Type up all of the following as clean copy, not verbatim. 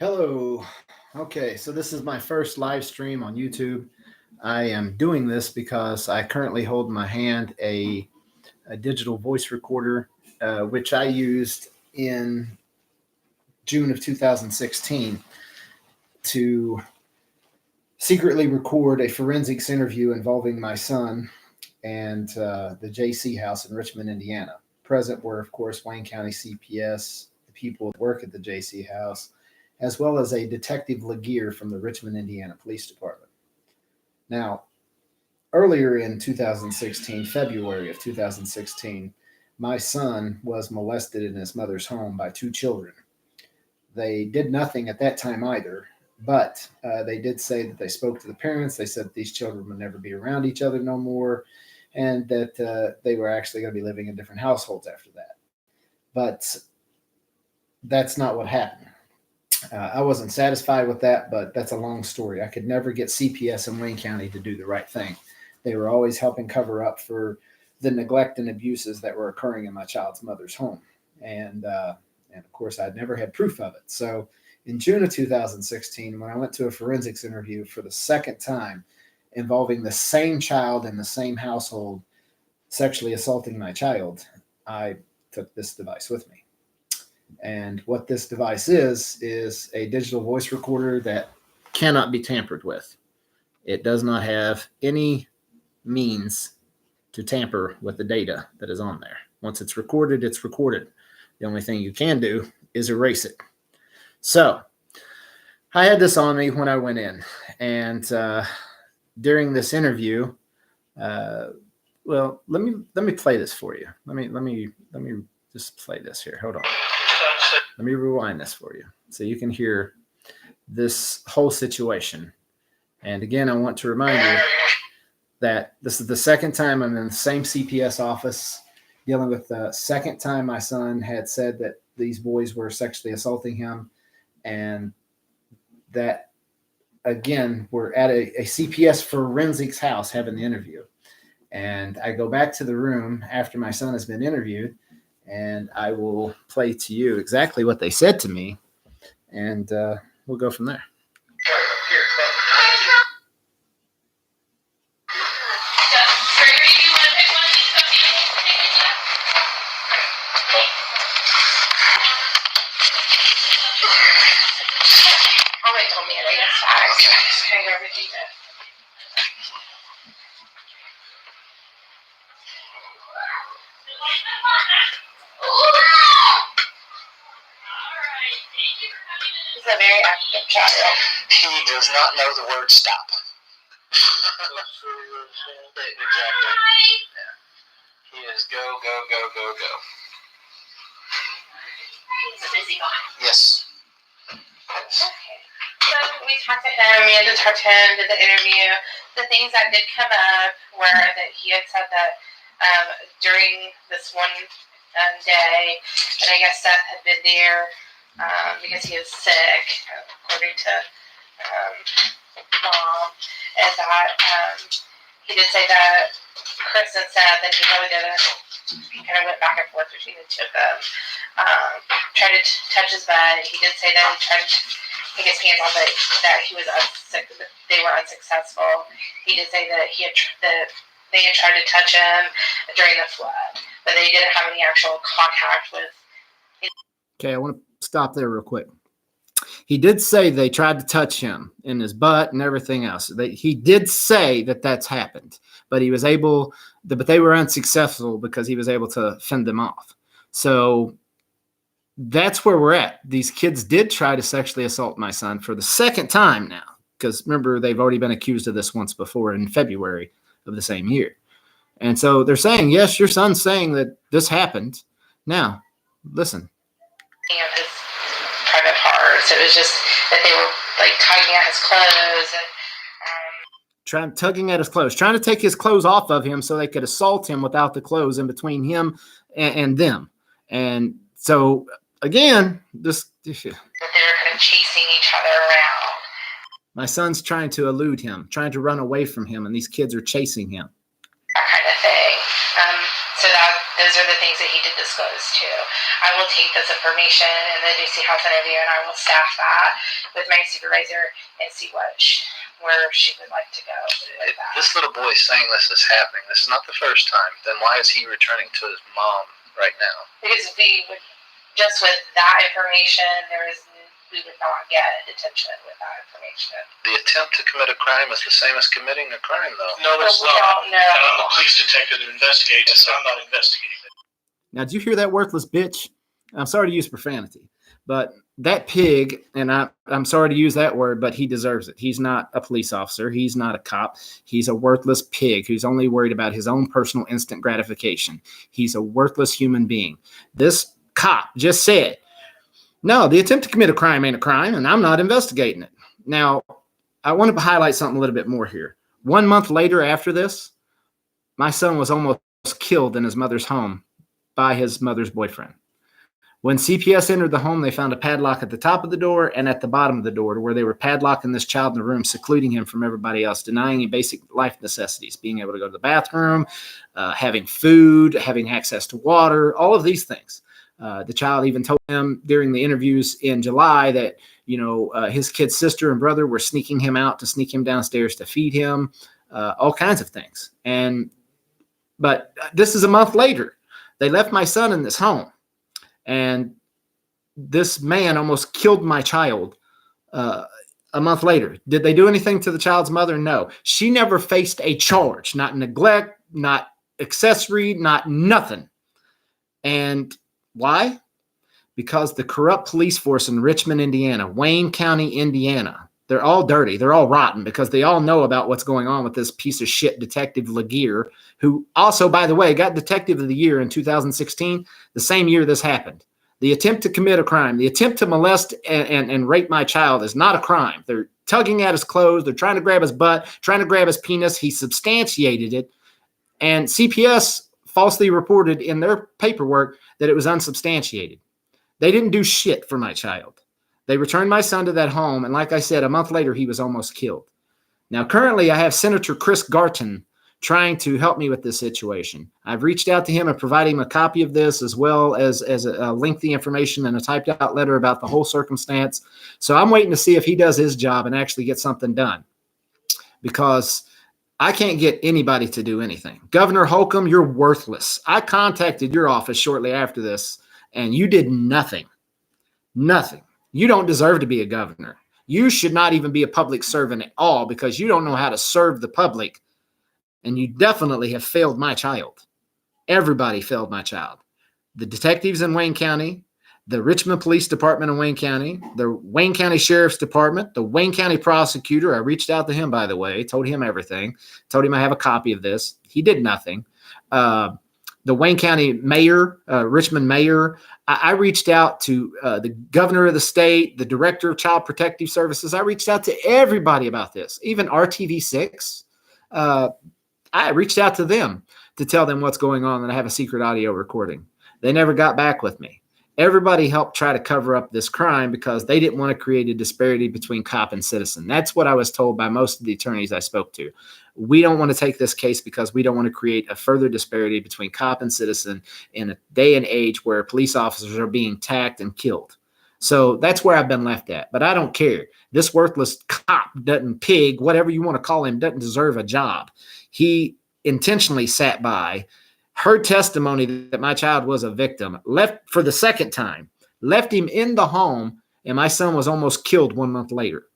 Hello. Okay, so this is my first live stream on YouTube. I am doing this because I currently hold in my hand a digital voice recorder, which I used in June of 2016 to secretly record a forensics interview involving my son and the Jaycee house in Richmond, Indiana. Present were, of course, Wayne County CPS, the people that work at the Jaycee house, as well as a detective lagear from the Richmond, Indiana Police Department. Now, earlier in 2016, February of 2016, my son was molested in his mother's home by two children. They did nothing at that time either, but they did say that they spoke to the parents. They said that these children would never be around each other no more, and that they were actually going to be living in different households after that. But that's not what happened. I wasn't satisfied with that, but that's a long story. I could never get CPS in Wayne County to do the right thing. They were always helping cover up for the neglect and abuses that were occurring in my child's mother's home. And of course, I'd never had proof of it. So in June of 2016, when I went to a forensics interview for the second time involving the same child in the same household sexually assaulting my child, I took this device with me. And what this device is a digital voice recorder that cannot be tampered with. It does not have any means to tamper with the data that is on there. Once it's recorded, it's recorded. The only thing you can do is erase it. So I had this on me when I went in, and during this interview, well, let me play this for you. Let me just play this here. Hold on. Let me rewind this for you so you can hear this whole situation. And again, I want to remind you that this is the second time I'm in the same CPS office dealing with the second time my son had said that these boys were sexually assaulting him. And that, again, we're at a CPS forensics house having the interview. And I go back to the room after my son has been interviewed, and I will play to you exactly what they said to me, and we'll go from there. He's a very active child. He does not know the word stop. Exactly. Yeah. He is go, go, go, go, go. He's a busy guy. Yes. Okay. So we talked to him, we had to talk to him, did the interview. The things that did come up were that he had said that during this one day, and I guess Seth had been there because he was sick, according to Mom, is that he did say that Chris had said that he really didn't. He kind of went back and forth between the two of them. Tried to touch his butt. He did say that he tried to take his hands off it, that he was they were unsuccessful. He did say that they had tried to touch him during the flood, but they didn't have any actual contact with. Okay, I want to stop there real quick. He did say they tried to touch him in his butt and everything else. He did say that that's happened, but he was able, but they were unsuccessful because he was able to fend them off. So that's where we're at. These kids did try to sexually assault my son for the second time now, because remember, they've already been accused of this once before in February of the same year. And so they're saying, yes, your son's saying that this happened. Now, listen. Of his private parts. It was just that they were like tugging at his clothes and tugging at his clothes, trying to take his clothes off of him so they could assault him without the clothes in between him and them. And so again, that they were kind of chasing each other around. My son's trying to elude him, trying to run away from him, and these kids are chasing him. That kind of thing. So those are the things that he did disclose too. I will take this information in the Jaycee House interview, and I will staff that with my supervisor and see where she would like to go with that. This little boy is saying this is happening. This is not the first time. Then why is he returning to his mom right now? Because we would, just with that information, we would not get a detention with that information. The attempt to commit a crime is the same as committing a crime, though. No, it's we not. don't know. And I'm the police detective that investigates, so I'm not investigating it. Now, did you hear that worthless bitch? I'm sorry to use profanity, but that pig, and I'm sorry to use that word, but he deserves it. He's not a police officer. He's not a cop. He's a worthless pig who's only worried about his own personal instant gratification. He's a worthless human being. This cop just said, no, the attempt to commit a crime ain't a crime, and I'm not investigating it. Now, I want to highlight something a little bit more here. 1 month later after this, my son was almost killed in his mother's home by his mother's boyfriend. When CPS entered the home, they found a padlock at the top of the door and at the bottom of the door, where they were padlocking this child in the room, secluding him from everybody else, denying him basic life necessities, being able to go to the bathroom, having food, having access to water, all of these things. The child even told him during the interviews in July that, his kid's sister and brother were sneaking him out to sneak him downstairs to feed him, all kinds of things. But this is a month later. They left my son in this home, and this man almost killed my child a month later. Did they do anything to the child's mother? No. She never faced a charge, not neglect, not accessory, not nothing. And why? Because the corrupt police force in Richmond, Indiana, Wayne County, Indiana, they're all dirty. They're all rotten because they all know about what's going on with this piece of shit detective Lagear, who also, by the way, got Detective of the Year in 2016, the same year this happened. The attempt to commit a crime, the attempt to molest and rape my child is not a crime. They're tugging at his clothes. They're trying to grab his butt, trying to grab his penis. He substantiated it. And CPS falsely reported in their paperwork that it was unsubstantiated. They didn't do shit for my child. They returned my son to that home, and like I said, a month later, he was almost killed. Now, currently, I have Senator Chris Garton trying to help me with this situation. I've reached out to him and provided him a copy of this, as well as a lengthy information and a typed out letter about the whole circumstance. So I'm waiting to see if he does his job and actually get something done, because I can't get anybody to do anything. Governor Holcomb, you're worthless. I contacted your office shortly after this, and you did nothing. Nothing. You don't deserve to be a governor. You should not even be a public servant at all, because you don't know how to serve the public. And you definitely have failed my child. Everybody failed my child. The detectives in Wayne County, the Richmond Police Department in Wayne County, the Wayne County Sheriff's Department, the Wayne County prosecutor. I reached out to him, by the way, told him everything, told him I have a copy of this. He did nothing. The Wayne County mayor, Richmond mayor, I reached out to the governor of the state, the director of Child Protective Services. I reached out to everybody about this, even RTV6. I reached out to them to tell them what's going on, and I have a secret audio recording. They never got back with me. Everybody helped try to cover up this crime because they didn't want to create a disparity between cop and citizen. That's what I was told by most of the attorneys I spoke to. We don't want to take this case because we don't want to create a further disparity between cop and citizen in a day and age where police officers are being attacked and killed. So that's where I've been left at. But I don't care. This worthless cop, pig, whatever you want to call him, doesn't deserve a job. He intentionally sat by, heard testimony that my child was a victim, left for the second time, left him in the home, and my son was almost killed 1 month later.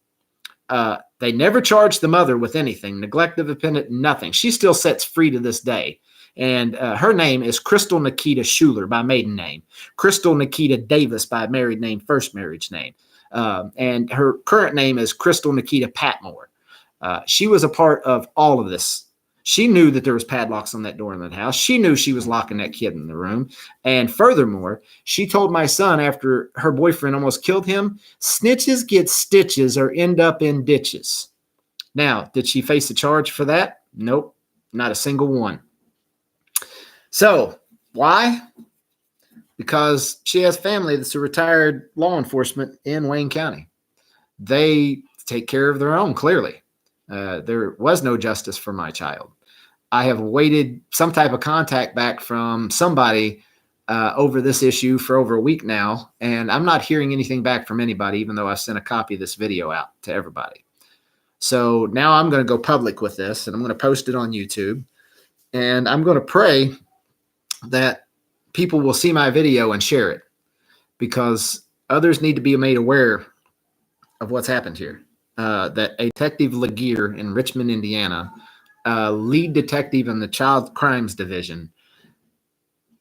They never charged the mother with anything, neglect of dependent, nothing. She still sets free to this day. And her name is Crystal Nikita Schuler by maiden name, Crystal Nikita Davis by married name, first marriage name. And her current name is Crystal Nikita Patmore. She was a part of all of this. She knew that there was padlocks on that door in that house. She knew she was locking that kid in the room. And furthermore, she told my son after her boyfriend almost killed him, snitches get stitches or end up in ditches. Now, did she face a charge for that? Nope, not a single one. So why? Because she has family that's a retired law enforcement in Wayne County. They take care of their own, clearly. There was no justice for my child. I have waited some type of contact back from somebody over this issue for over a week now, and I'm not hearing anything back from anybody, even though I sent a copy of this video out to everybody. So now I'm going to go public with this, and I'm going to post it on YouTube, and I'm going to pray that people will see my video and share it, because others need to be made aware of what's happened here. That a Detective Lagear in Richmond, Indiana, lead detective in the Child Crimes Division,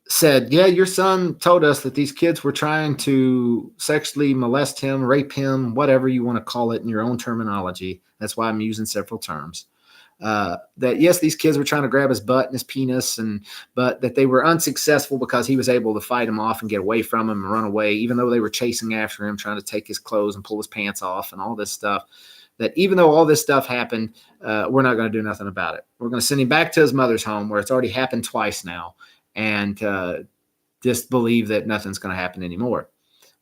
said, yeah, your son told us that these kids were trying to sexually molest him, rape him, whatever you want to call it in your own terminology. That's why I'm using several terms. That yes, these kids were trying to grab his butt and his penis, but that they were unsuccessful because he was able to fight him off and get away from him and run away, even though they were chasing after him, trying to take his clothes and pull his pants off and all this stuff. That even though all this stuff happened, we're not going to do nothing about it. We're going to send him back to his mother's home, where it's already happened twice now, and just believe that nothing's going to happen anymore.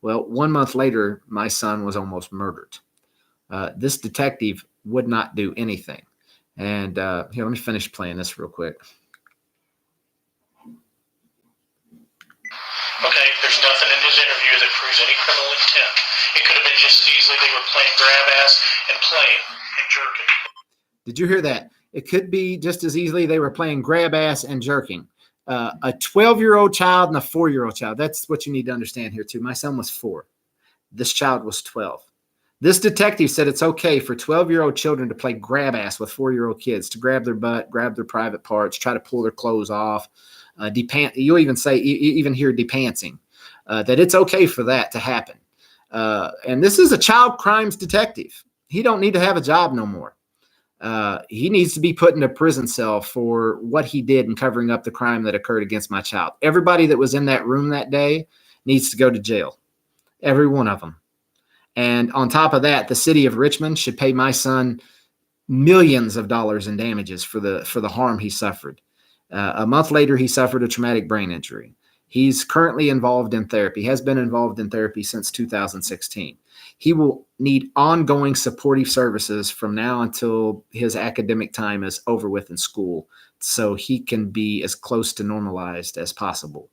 Well, 1 month later, my son was almost murdered. This detective would not do anything. And here, let me finish playing this real quick. Okay, there's nothing in his interview that proves any criminal intent. It could have been just as easily they were playing grab ass and playing and jerking. Did you hear that? It could be just as easily they were playing grab ass and jerking. A 12-year-old child and a 4-year-old child. That's what you need to understand here, too. My son was 4. This child was 12. This detective said it's okay for 12-year-old children to play grab ass with 4-year-old kids, to grab their butt, grab their private parts, try to pull their clothes off. You'll even hear depantsing. That it's okay for that to happen. And this is a child crimes detective. He don't need to have a job no more. He needs to be put in a prison cell for what he did in covering up the crime that occurred against my child. Everybody that was in that room that day needs to go to jail. Every one of them. And on top of that, the city of Richmond should pay my son millions of dollars in damages for the harm he suffered. A month later, he suffered a traumatic brain injury. He's currently involved in therapy, has been involved in therapy since 2016. He will need ongoing supportive services from now until his academic time is over with in school, so he can be as close to normalized as possible.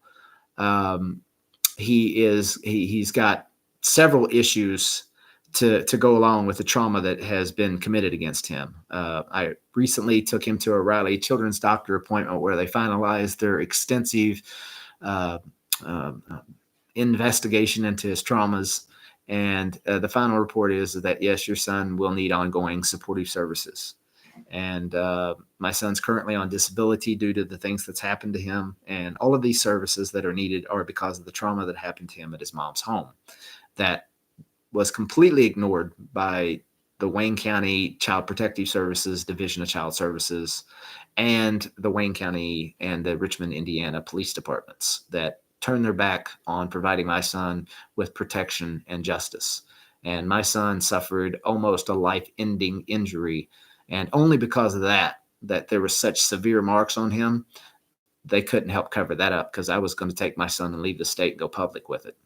He's got several issues to go along with the trauma that has been committed against him. I recently took him to a Riley Children's doctor appointment where they finalized their extensive investigation into his traumas. And the final report is that, yes, your son will need ongoing supportive services. And my son's currently on disability due to the things that's happened to him. And all of these services that are needed are because of the trauma that happened to him at his mom's home. That was completely ignored by the Wayne County Child Protective Services Division of Child Services and the Wayne County and the Richmond, Indiana Police Departments that turned their back on providing my son with protection and justice. And my son suffered almost a life-ending injury. And only because of that there was such severe marks on him, they couldn't help cover that up, because I was going to take my son and leave the state and go public with it.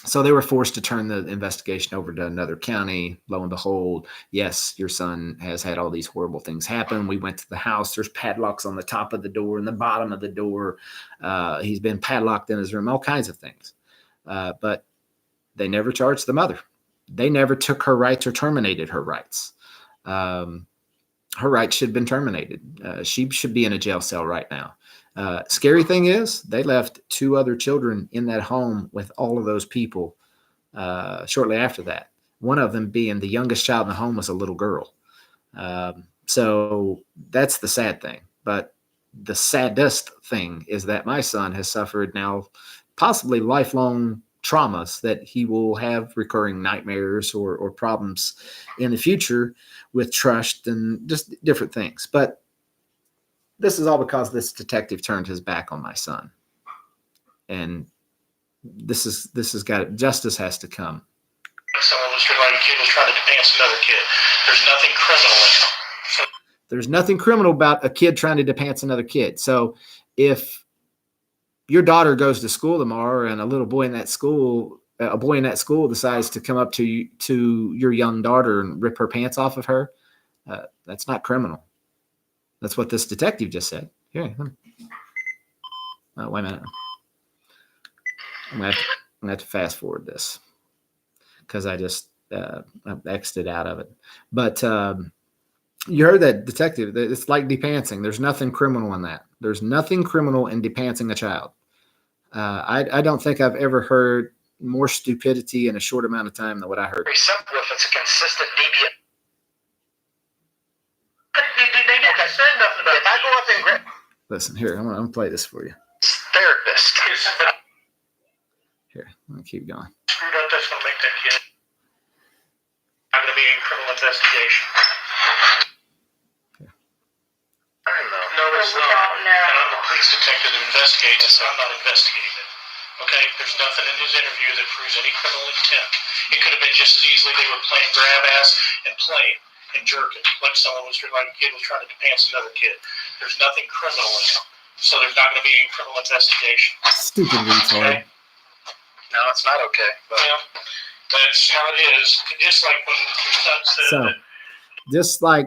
So they were forced to turn the investigation over to another county. Lo and behold, yes, your son has had all these horrible things happen. We went to the house. There's padlocks on the top of the door and the bottom of the door. He's been padlocked in his room, all kinds of things. But they never charged the mother. They never took her rights or terminated her rights. Her rights should have been terminated. She should be in a jail cell right now. Scary thing is, they left 2 other children in that home with all of those people shortly after that. One of them being the youngest child in the home was a little girl. So that's the sad thing. But the saddest thing is that my son has suffered now possibly lifelong traumas, that he will have recurring nightmares or problems in the future with trust and just different things. But this is all because this detective turned his back on my son. And this has got, justice has to come. Someone was like a kid was trying to depants another kid. There's nothing criminal in it. There's nothing criminal about a kid trying to depants another kid. So if your daughter goes to school tomorrow and a boy in that school decides to come up to your young daughter and rip her pants off of her, that's not criminal. That's what this detective just said. Here, let me. Oh, wait a minute. I'm gonna have to fast forward this because I just exited out of it. But you heard that detective. It's like depantsing. There's nothing criminal in that. There's nothing criminal in depantsing a child. I don't think I've ever heard more stupidity in a short amount of time than what I heard. Very simple if it's a consistent deviant. They never said nothing about If I go up and grab Listen, here, I'm gonna play this for you. therapist, Here, I'm gonna keep going. screwed up that's going to make that kid. I'm going to be in criminal investigation. I don't know. No, there's We not. don't know. And I'm the police detective that investigates it, so I'm not investigating it. Okay? There's nothing in his interview that proves any criminal intent. It could have been just as easily they were playing grab ass and playing and jerking, like a kid was trying to depants another kid. There's nothing criminal in it. So there's not going to be any criminal investigation. Stupid retard. No, it's not okay. But Well, that's how it is. Just like when your son said So, that. just like,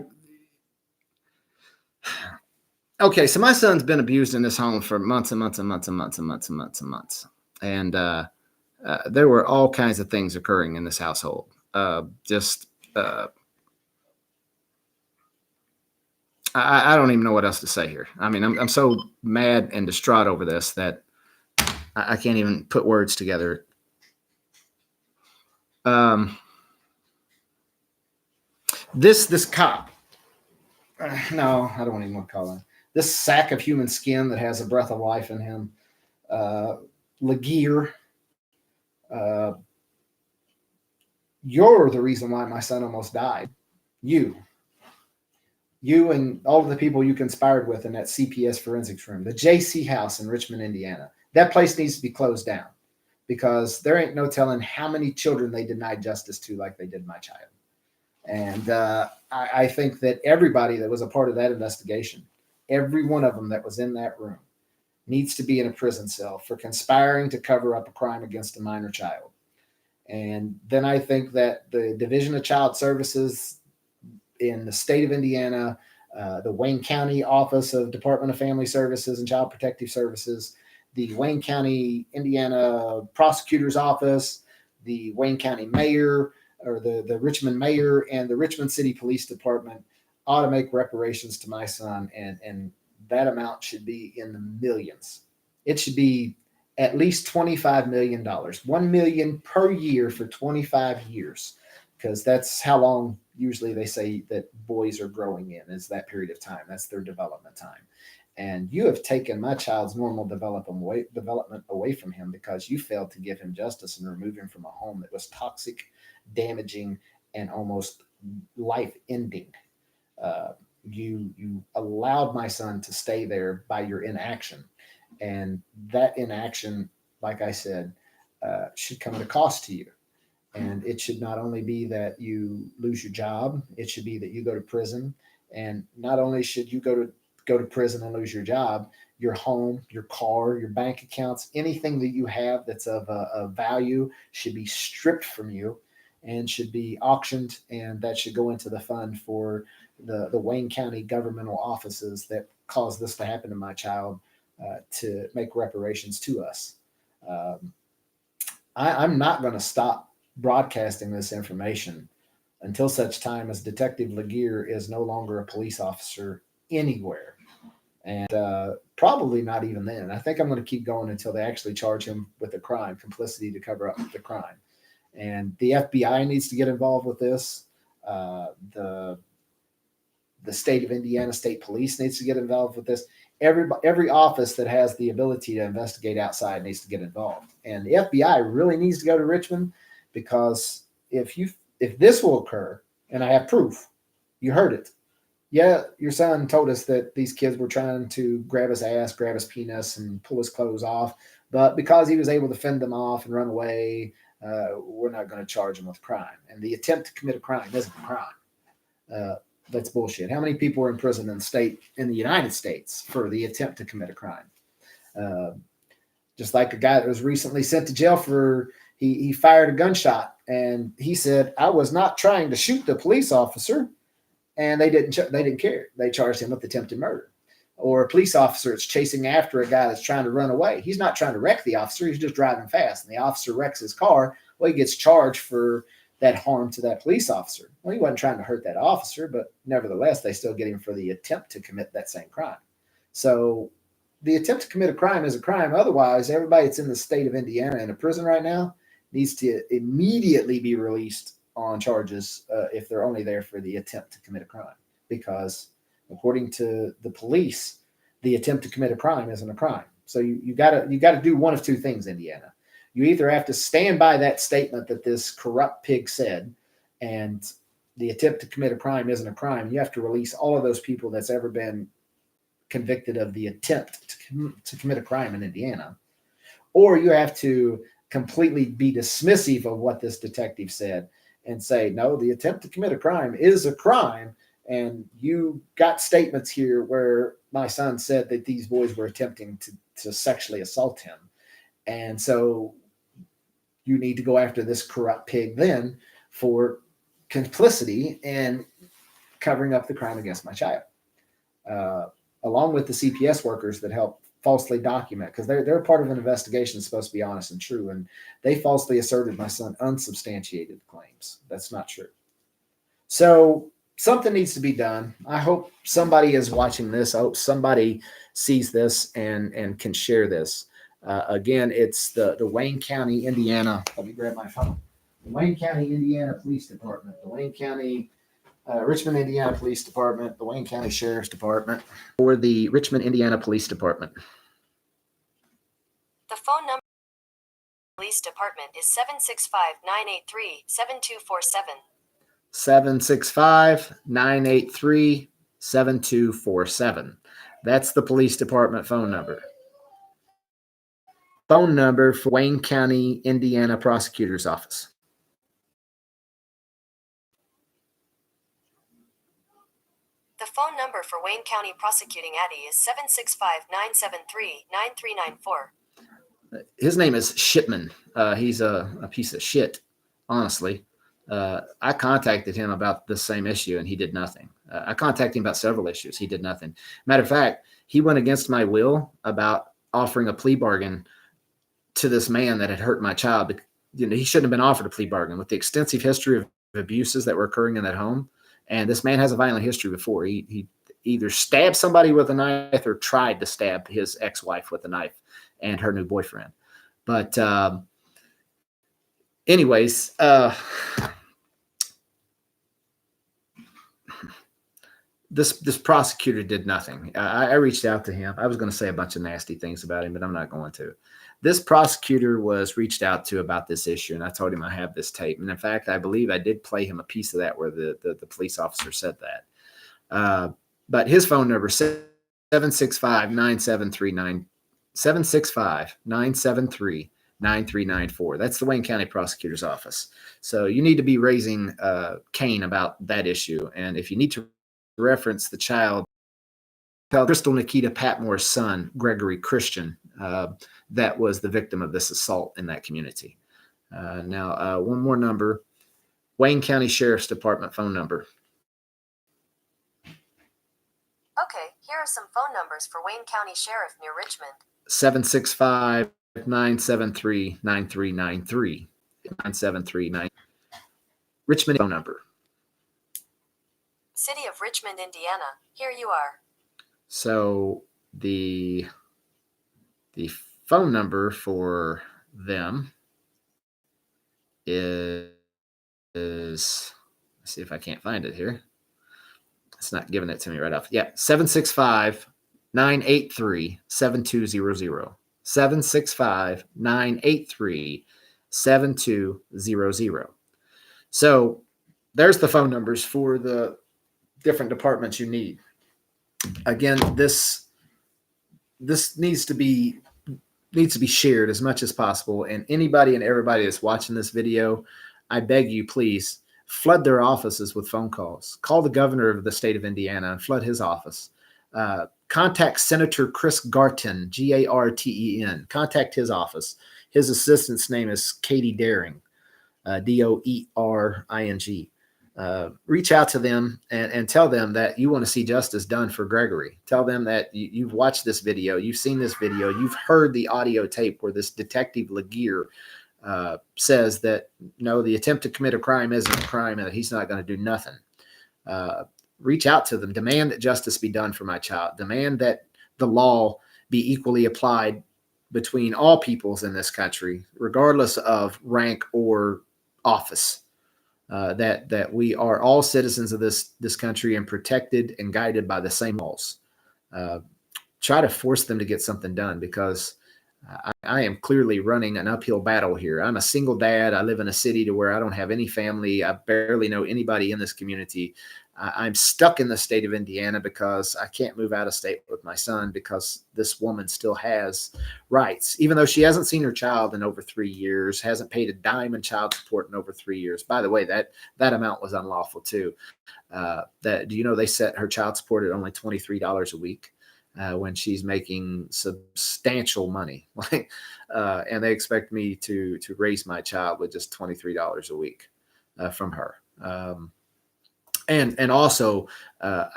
okay, so my son's been abused in this home for months and months and months and months and months and months and months. And there were all kinds of things occurring in this household. I don't even know what else to say here. I mean, I'm so mad and distraught over this that I can't even put words together. This cop, no, I don't even want to call him. This sack of human skin that has a breath of life in him, lagear, you're the reason why my son almost died. You and all of the people you conspired with in that CPS forensics room, the Jaycee house in Richmond, Indiana. That place needs to be closed down because there ain't no telling how many children they denied justice to like they did my child. And I think that everybody that was a part of that investigation, every one of them that was in that room, needs to be in a prison cell for conspiring to cover up a crime against a minor child. And then I think that the Division of Child Services in the state of Indiana, the Wayne County Office of Department of Family Services and Child Protective Services, the Wayne County, Indiana Prosecutor's Office, the Wayne County Mayor, or the Richmond Mayor, and the Richmond City Police Department ought to make reparations to my son, and that amount should be in the millions. It should be at least $25 million, $1 million per year for 25 years, because that's how long usually they say that boys are growing in, is that period of time. That's their development time. And you have taken my child's normal development away from him because you failed to give him justice and remove him from a home that was toxic, damaging, and almost life-ending. You allowed my son to stay there by your inaction. And that inaction, like I said, should come at a cost to you. And it should not only be that you lose your job, it should be that you go to prison. And not only should you go to prison and lose your job, your home, your car, your bank accounts, anything that you have that's of value should be stripped from you and should be auctioned. And that should go into the fund for the Wayne County governmental offices that caused this to happen to my child, to make reparations to us. I'm not going to stop broadcasting this information until such time as Detective Lagear is no longer a police officer anywhere. And probably not even then. I think I'm going to keep going until they actually charge him with a crime, complicity to cover up the crime. And the FBI needs to get involved with this. The state of Indiana State Police needs to get involved with this. Every office that has the ability to investigate outside needs to get involved. And the FBI really needs to go to Richmond, because if this will occur, and I have proof, you heard it. Yeah, your son told us that these kids were trying to grab his ass, grab his penis, and pull his clothes off. But because he was able to fend them off and run away, we're not going to charge him with crime. And the attempt to commit a crime isn't a crime. That's bullshit. How many people are in prison in the United States for the attempt to commit a crime? Just like a guy that was recently sent to jail for, he fired a gunshot, and he said, "I was not trying to shoot the police officer." and they didn't care. They charged him with attempted murder. Or a police officer is chasing after a guy that's trying to run away. He's not trying to wreck the officer. He's just driving fast, and the officer wrecks his car. Well, he gets charged for that harm to that police officer. Well, he wasn't trying to hurt that officer, but nevertheless, they still get him for the attempt to commit that same crime. So the attempt to commit a crime is a crime. Otherwise, everybody that's in the state of Indiana in a prison right now needs to immediately be released on charges if they're only there for the attempt to commit a crime. Because according to the police, the attempt to commit a crime isn't a crime. So you gotta do one of two things, Indiana. You either have to stand by that statement that this corrupt pig said, and the attempt to commit a crime isn't a crime. You have to release all of those people that's ever been convicted of the attempt to commit a crime in Indiana, or you have to completely be dismissive of what this detective said and say, no, the attempt to commit a crime is a crime. And you got statements here where my son said that these boys were attempting to sexually assault him. And so you need to go after this corrupt pig then for complicity and covering up the crime against my child, along with the CPS workers that help falsely document, because they're part of an investigation that's supposed to be honest and true. And they falsely asserted my son unsubstantiated claims. That's not true. So something needs to be done. I hope somebody is watching this. I hope somebody sees this and can share this. Again, it's the Wayne County, Indiana. Let me grab my phone. The Wayne County, Indiana Police Department, the Wayne County, Richmond, Indiana Police Department, the Wayne County Sheriff's Department, or the Richmond, Indiana Police Department. The phone number of the police department is 765-983-7247. 765-983-7247. That's the police department phone number. Phone number for Wayne County, Indiana Prosecutor's Office. The phone number for Wayne County Prosecuting Addy is 765-973-9394. His name is Shipman. He's a piece of shit, honestly. I contacted him about the same issue, and he did nothing. I contacted him about several issues. He did nothing. Matter of fact, he went against my will about offering a plea bargain to this man that had hurt my child. You know, he shouldn't have been offered a plea bargain with the extensive history of abuses that were occurring in that home. And this man has a violent history before. He either stabbed somebody with a knife or tried to stab his ex-wife with a knife and her new boyfriend. But anyways, this prosecutor did nothing. I reached out to him. I was going to say a bunch of nasty things about him, but I'm not going to. This prosecutor was reached out to about this issue, and I told him I have this tape. And in fact, I believe I did play him a piece of that where the police officer said that. But his phone number is 765-973-9394. That's the Wayne County Prosecutor's Office. So you need to be raising Cain about that issue. And if you need to reference the child, Crystal Nikita Patmore's son, Gregory Christian, that was the victim of this assault in that community. Now, one more number, Wayne County Sheriff's Department phone number. Okay, here are some phone numbers for Wayne County Sheriff near Richmond. 765-973-9393. 973-9. Richmond phone number. City of Richmond, Indiana. Here you are. So the phone number for them is, let's see if I can't find it here. It's not giving it to me right off. Yeah, 765-983-7200. 765-983-7200. So there's the phone numbers for the different departments you need. Again, this needs to be shared as much as possible. And anybody and everybody that's watching this video, I beg you, please flood their offices with phone calls. Call the governor of the state of Indiana and flood his office. Contact Senator Chris Garten, Garten. Contact his office. His assistant's name is Katie Daring, Doering. reach out to them and tell them that you want to see justice done for Gregory. Tell them that you've watched this video, you've seen this video, you've heard the audio tape where this detective Lagear says that no, the attempt to commit a crime isn't a crime and that he's not going to do nothing. Reach out to them, demand that justice be done for my child, demand that the law be equally applied between all peoples in this country, regardless of rank or office. That we are all citizens of this country and protected and guided by the same laws. Try to force them to get something done, because I am clearly running an uphill battle here. I'm a single dad. I live in a city to where I don't have any family. I barely know anybody in this community. I'm stuck in the state of Indiana because I can't move out of state with my son, because this woman still has rights, even though she hasn't seen her child in over 3 years, hasn't paid a dime in child support in over 3 years. By the way, that amount was unlawful too. Do you know they set her child support at only $23 a week when she's making substantial money, and they expect me to raise my child with just $23 a week from her. And also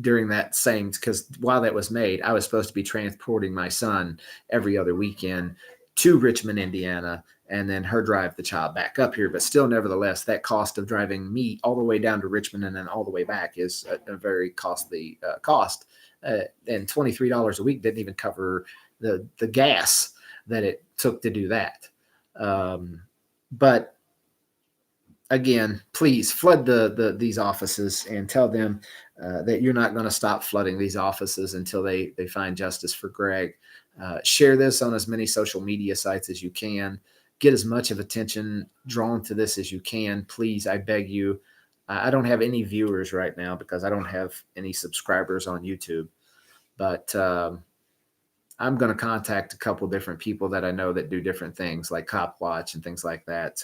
during that same, because while that was made, I was supposed to be transporting my son every other weekend to Richmond, Indiana, and then her drive the child back up here. But still, nevertheless, that cost of driving me all the way down to Richmond and then all the way back is a very costly cost. And $23 a week didn't even cover the gas that it took to do that. But again, please flood these offices and tell them that you're not going to stop flooding these offices until they find justice for Greg. Share this on as many social media sites as you can. Get as much of attention drawn to this as you can. Please, I beg you. I don't have any viewers right now because I don't have any subscribers on YouTube. But I'm going to contact a couple different people that I know that do different things, like Cop Watch and things like that.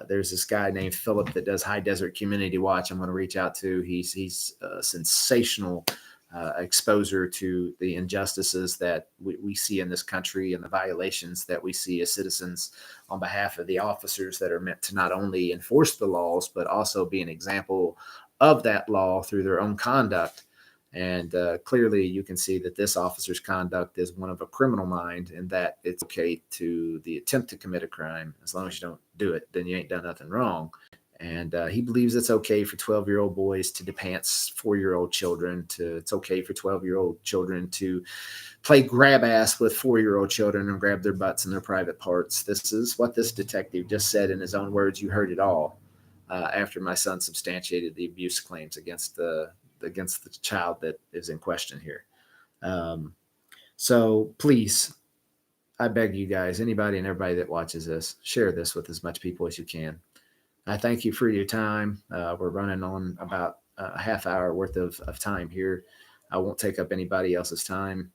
There's this guy named Philip that does High Desert Community Watch. I'm going to reach out to. He's a sensational exposer to the injustices that we see in this country and the violations that we see as citizens on behalf of the officers that are meant to not only enforce the laws, but also be an example of that law through their own conduct. And clearly you can see that this officer's conduct is one of a criminal mind, and that it's okay to the attempt to commit a crime. As long as you don't do it, then you ain't done nothing wrong. And he believes it's okay for 12-year-old boys to depants 4-year-old children. It's okay for 12-year-old children to play grab ass with 4-year-old children and grab their butts and their private parts. This is what this detective just said in his own words. You heard it all after my son substantiated the abuse claims against the child that is in question here. So please, I beg you guys, anybody and everybody that watches this, share this with as much people as you can. I thank you for your time. We're running on about a half hour worth of time here. I won't take up anybody else's time,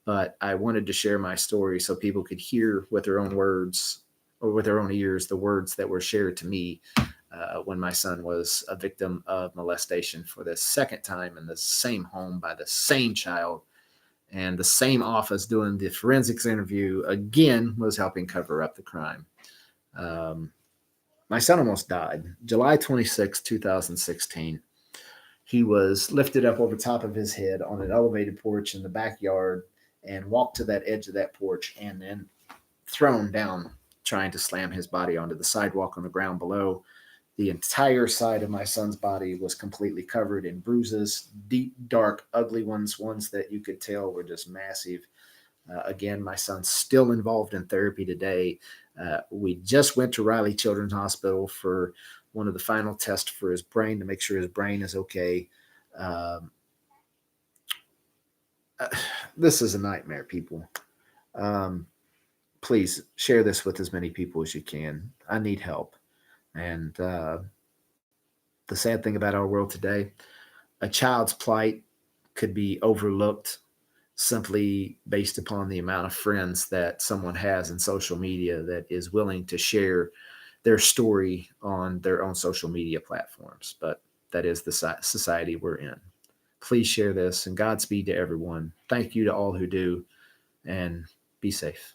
but I wanted to share my story so people could hear with their own words or with their own ears the words that were shared to me when my son was a victim of molestation for the second time in the same home by the same child, and the same office doing the forensics interview again was helping cover up the crime. My son almost died. July 26, 2016. He was lifted up over top of his head on an elevated porch in the backyard and walked to that edge of that porch and then thrown down, trying to slam his body onto the sidewalk on the ground below. The entire side of my son's body was completely covered in bruises, deep, dark, ugly ones that you could tell were just massive. Again, my son's still involved in therapy today. We just went to Riley Children's Hospital for one of the final tests for his brain to make sure his brain is okay. This is a nightmare, people. Please share this with as many people as you can. I need help. And the sad thing about our world today, a child's plight could be overlooked simply based upon the amount of friends that someone has in social media that is willing to share their story on their own social media platforms. But that is the society we're in. Please share this, and Godspeed to everyone. Thank you to all who do, and be safe.